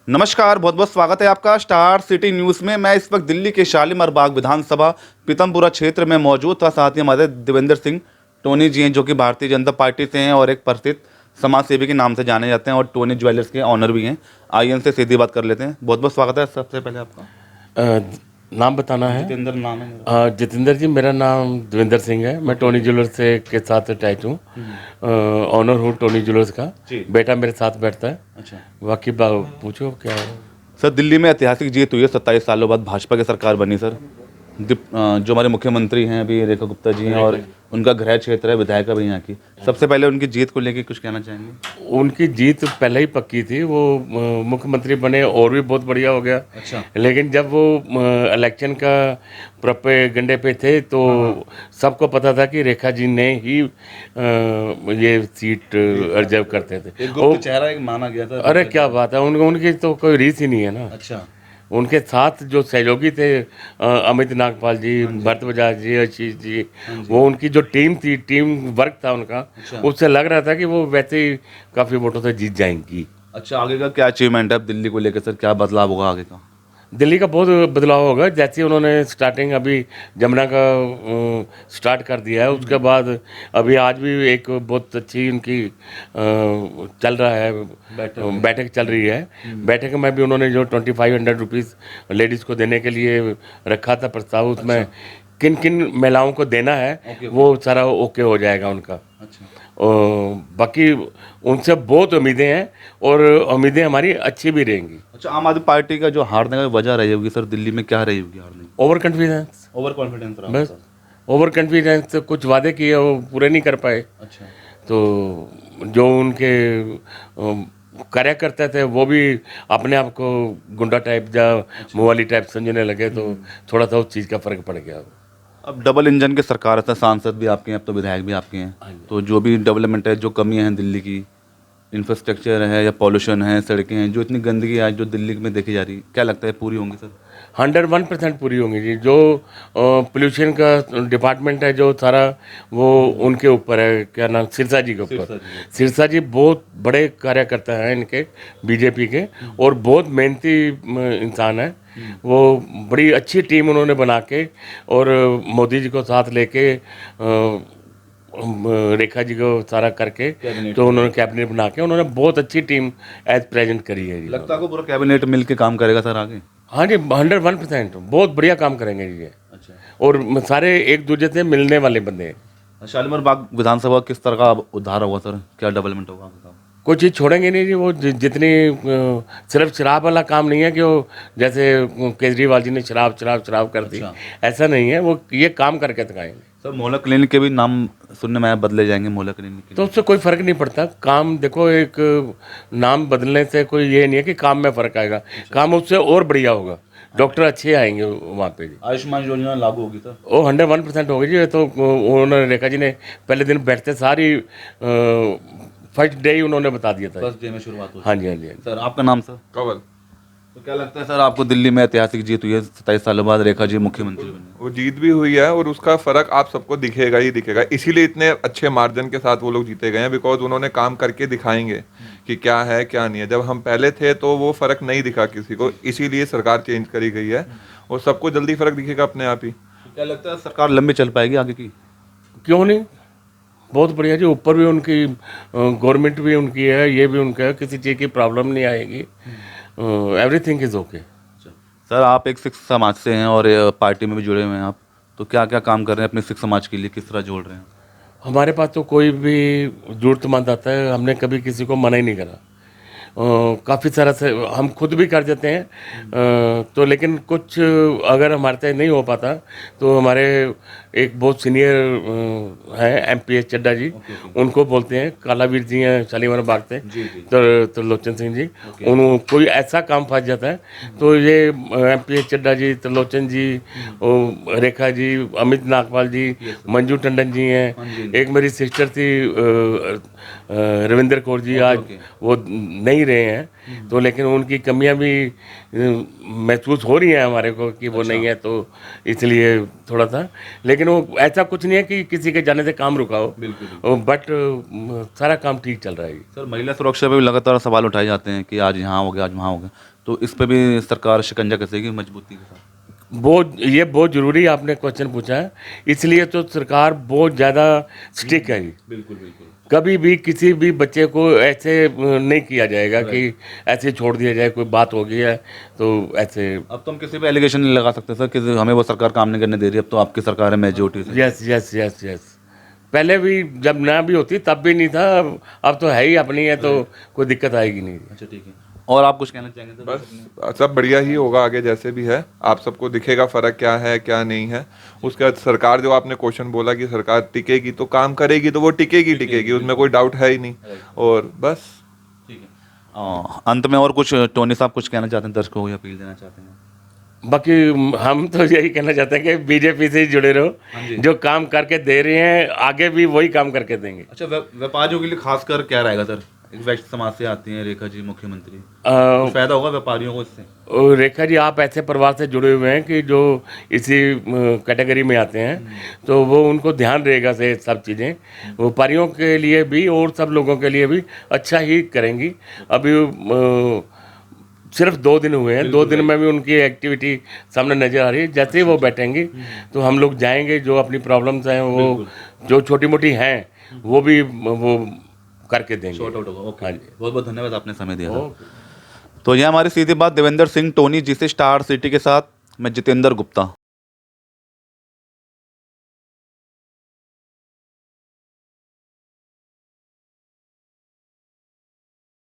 नमस्कार, बहुत बहुत स्वागत है आपका स्टार सिटी न्यूज़ में। मैं इस वक्त दिल्ली के शालीमार बाग विधानसभा पीतमपुरा क्षेत्र में मौजूद था। साथ ही हमारे देवेंद्र सिंह टोनी जी हैं, जो कि भारतीय जनता पार्टी से हैं और एक प्रसिद्ध समाज सेवी के नाम से जाने जाते हैं और टोनी ज्वेलर्स के ऑनर भी हैं। आइए इनसे सीधी बात कर लेते हैं। बहुत बहुत स्वागत है। सबसे पहले आपका नाम बताना है। जितेंद्र नाम है मेरा। जितेंद्र जी, मेरा नाम देवेंद्र सिंह है। मैं टोनी ज्वेलर्स से के साथ अटैच हूँ। ऑनर हूँ टोनी ज्वेलर्स का। जी। बेटा मेरे साथ बैठता है। अच्छा बाकी पूछो क्या है। सर, दिल्ली में ऐतिहासिक जीत हुई है। 27 सालों बाद भाजपा की सरकार बनी सर। जो हमारे मुख्यमंत्री हैं अभी रेखा गुप्ता जी हैं और उनका गृह क्षेत्र है, विधायिका भी यहाँ की। सबसे पहले उनकी जीत को लेकर कुछ कहना चाहेंगे? उनकी जीत पहले ही पक्की थी। वो मुख्यमंत्री बने और भी बहुत बढ़िया हो गया। अच्छा। लेकिन जब वो इलेक्शन का प्रोपेगेंडे पे थे तो सबको पता था कि रेखा जी ने ही ये सीट रिजर्व करते थे। एक गुप्त चेहरा एक माना गया था। अरे क्या बात है, उनकी तो कोई रीस ही नहीं है ना। अच्छा। उनके साथ जो सहयोगी थे, अमित नागपाल जी, भरत बजाज जी, आशीष जी, वो उनकी जो टीम थी, टीम वर्क था उनका। अच्छा। उससे लग रहा था कि वो वैसे ही काफ़ी वोटों से जीत जाएंगी। अच्छा, आगे का क्या अचीवमेंट है अब दिल्ली को लेकर सर? क्या बदलाव होगा आगे का? दिल्ली का बहुत बदलाव होगा। जैसे उन्होंने स्टार्टिंग अभी जमुना का स्टार्ट कर दिया है, उसके बाद अभी आज भी एक बहुत अच्छी उनकी चल रहा है, बैठक चल रही है। बैठक में भी उन्होंने जो 2500 रुपीज़ लेडीज़ को देने के लिए रखा था प्रस्ताव, उसमें किन किन महिलाओं को देना है वो सारा ओके हो जाएगा उनका। अच्छा। बाकी उनसे बहुत उम्मीदें हैं और उम्मीदें हमारी अच्छी भी रहेंगी। अच्छा, आम आदमी पार्टी का जो हारने का वजह रही होगी सर दिल्ली में, क्या रही होगी हारने की? Over confidence. ओवर कॉन्फिडेंस रहा बस सर। Over confidence. कुछ वादे किए वो पूरे नहीं कर पाए, अच्छा। तो जो उनके कार्यकर्ता थे वो भी अपने आप को गुंडा टाइप या मोवाली टाइप समझने लगे, तो थोड़ा सा उस चीज़ का फर्क पड़ गया। अब डबल इंजन की सरकार है, सांसद भी आपके हैं, अब तो विधायक भी आपके हैं। तो जो भी डेवलपमेंट है, जो कमियां हैं दिल्ली की, इंफ्रास्ट्रक्चर है या पॉल्यूशन है, सड़कें हैं, जो इतनी गंदगी आज जो दिल्ली में देखी जा रही है, क्या लगता है पूरी होंगी सर? 101% पूरी होंगी जी। जो पोल्यूशन का डिपार्टमेंट है जो सारा, वो उनके ऊपर है। क्या नाम, सिरसा जी के ऊपर। सिरसा जी बहुत बड़े कार्यकर्ता हैं इनके, बीजेपी के, और बहुत मेहनती इंसान है वो। बड़ी अच्छी टीम उन्होंने बना के और मोदी जी को साथ लेके रेखा जी को सारा करके, तो उन्होंने कैबिनेट बना के उन्होंने बहुत अच्छी टीम एज प्रेजेंट करी है जी। लगता है को पूरा कैबिनेट मिल के काम करेगा सर आगे? हाँ जी, 101% बहुत बढ़िया काम करेंगे जी ये। अच्छा। और सारे एक दूसरे से मिलने वाले बंदे हैं। शालीमार बाग विधानसभा किस तरह का उद्धार होगा सर? क्या डेवलपमेंट होगा आगे का? कोई चीज़ छोड़ेंगे नहीं जी। वो जितनी सिर्फ शराब वाला काम नहीं है कि वो जैसे केजरीवाल जी ने शराब शराब शराब कर दी। ऐसा नहीं है, वो ये काम करके दिखाएंगे। सर, मोहल्ला क्लिनिक के भी नाम सुनने में आया, बदले जाएंगे मोहल्ला क्लिनिक के। तो उससे कोई फ़र्क नहीं पड़ता। काम देखो, एक नाम बदलने से कोई ये नहीं है कि काम में फ़र्क आएगा। काम उससे और बढ़िया होगा, डॉक्टर अच्छे आएंगे वहाँ पे जी। आयुष्मान योजना लागू होगी सर? वो 101% होगी जी। ये तो उन्होंने, रेखा जी ने पहले दिन बैठते सारी फर्स्ट डे ही उन्होंने बता दिया था। फर्स्ट डे में शुरुआत होगी। हाँ जी, हाँ जी, हाँ जी। सर, आपका नाम सर? कंवल। तो क्या लगता है सर आपको, दिल्ली में ऐतिहासिक जीत हुई है, 27 सालों बाद रेखा जी मुख्यमंत्री बने? वो जीत भी हुई है और उसका फर्क आप सबको दिखेगा ही दिखेगा। इसीलिए इतने अच्छे मार्जिन के साथ वो लोग जीते गए हैं, बिकॉज उन्होंने काम करके दिखाएंगे कि क्या है क्या नहीं है। जब हम पहले थे तो वो फर्क नहीं दिखा किसी को, इसीलिए सरकार चेंज करी गई है और सबको जल्दी फर्क दिखेगा अपने आप ही। क्या लगता है सरकार लंबी चल पाएगी आगे की? क्यों नहीं, बहुत बढ़िया जी। ऊपर भी उनकी गवर्नमेंट भी उनकी है, ये भी उनका है, किसी चीज़ की प्रॉब्लम नहीं आएगी। Everything is okay. सर, आप एक सिख समाज से हैं और पार्टी में भी जुड़े हुए हैं आप, तो क्या क्या काम कर रहे हैं अपने सिख समाज के लिए, किस तरह जोड़ रहे हैं? हमारे पास तो कोई भी ज़रूरतमंद आता है, हमने कभी किसी को मना ही नहीं करा। काफ़ी सारा से हम खुद भी कर देते हैं। तो लेकिन कुछ अगर हमारे से नहीं हो पाता तो हमारे एक बहुत सीनियर हैं MPS चड्डा जी, उनको बोलते हैं। कालावीर जी हैं शालीमार बाग से, तो त्रिलोचन सिंह जी, उन कोई ऐसा काम फंस जाता है तो ये MPS चड्डा जी, त्रिलोचन जी, रेखा जी, अमित नागपाल जी, मंजू टंडन जी हैं। एक मेरी सिस्टर थी रविंदर कौर जी, आज वो नई ही रहे हैं, तो लेकिन उनकी कमियां भी महसूस हो रही हैं हमारे को कि वो नहीं है, तो इसलिए थोड़ा सा, लेकिन वो ऐसा कुछ नहीं है कि किसी के जाने से काम रुका हो, बट सारा काम ठीक चल रहा है। सर, महिला सुरक्षा पे भी लगातार सवाल उठाए जाते हैं कि आज यहाँ हो गया, आज वहाँ हो गया, तो इस पे भी सरकार शिकंजा कसेगी मजबूती के साथ? ये बहुत ज़रूरी आपने क्वेश्चन पूछा है, इसलिए तो सरकार बहुत ज़्यादा स्ट्रिक्ट है। बिल्कुल बिल्कुल। कभी भी किसी भी बच्चे को ऐसे नहीं किया जाएगा कि ऐसे छोड़ दिया जाए, कोई बात हो गई है तो ऐसे। अब तो हम किसी पे एलिगेशन नहीं लगा सकते सर कि हमें वो सरकार काम नहीं करने दे रही, अब तो आपकी सरकार है मेजोरिटी से। यस यस यस यस, पहले भी जब ना भी होती तब भी नहीं था, अब तो है ही अपनी है, तो कोई दिक्कत आएगी नहीं। अच्छा ठीक है, और आप कुछ कहना चाहेंगे सर? बस सब बढ़िया ही होगा आगे जैसे भी है, आप सबको दिखेगा फर्क क्या है क्या नहीं है। उसके बाद सरकार, जो आपने क्वेश्चन बोला कि सरकार टिकेगी तो काम करेगी, तो वो टिकेगी, उसमें कोई डाउट है ही नहीं। और बस ठीक है, अंत में और कुछ टोनी साहब कुछ कहना चाहते हैं दर्शकों को या अपील देना चाहते हैं? बाकी हम तो यही कहना चाहते हैं कि बीजेपी से ही जुड़े रहो, जो काम करके दे रहे हैं आगे भी वही काम करके देंगे। अच्छा, व्यापारियों के लिए खासकर क्या रहेगा सर? एक वैश्य समाज से आती हैं रेखा जी, मुख्यमंत्री, कुछ फायदा होगा व्यापारियों को इससे? और रेखा जी, आप ऐसे परिवार से जुड़े हुए हैं कि जो इसी कैटेगरी में आते हैं, तो वो उनको ध्यान रहेगा से सब चीज़ें व्यापारियों के लिए भी और सब लोगों के लिए भी अच्छा ही करेंगी। अभी सिर्फ 2 दिन हुए हैं, 2 दिन में भी उनकी एक्टिविटी सामने नज़र आ रही है। जैसे ही वो बैठेंगी तो हम लोग जाएंगे, जो अपनी प्रॉब्लम्स हैं वो जो छोटी मोटी हैं वो भी वो करके देंगे। शॉर्ट आउट होगा। ओके, हाँ जी, बहुत बहुत धन्यवाद, आपने समय दिया था। तो ये हमारी सीधी बात देवेंद्र सिंह टोनी जी से, स्टार सिटी के साथ मैं जितेंद्र गुप्ता।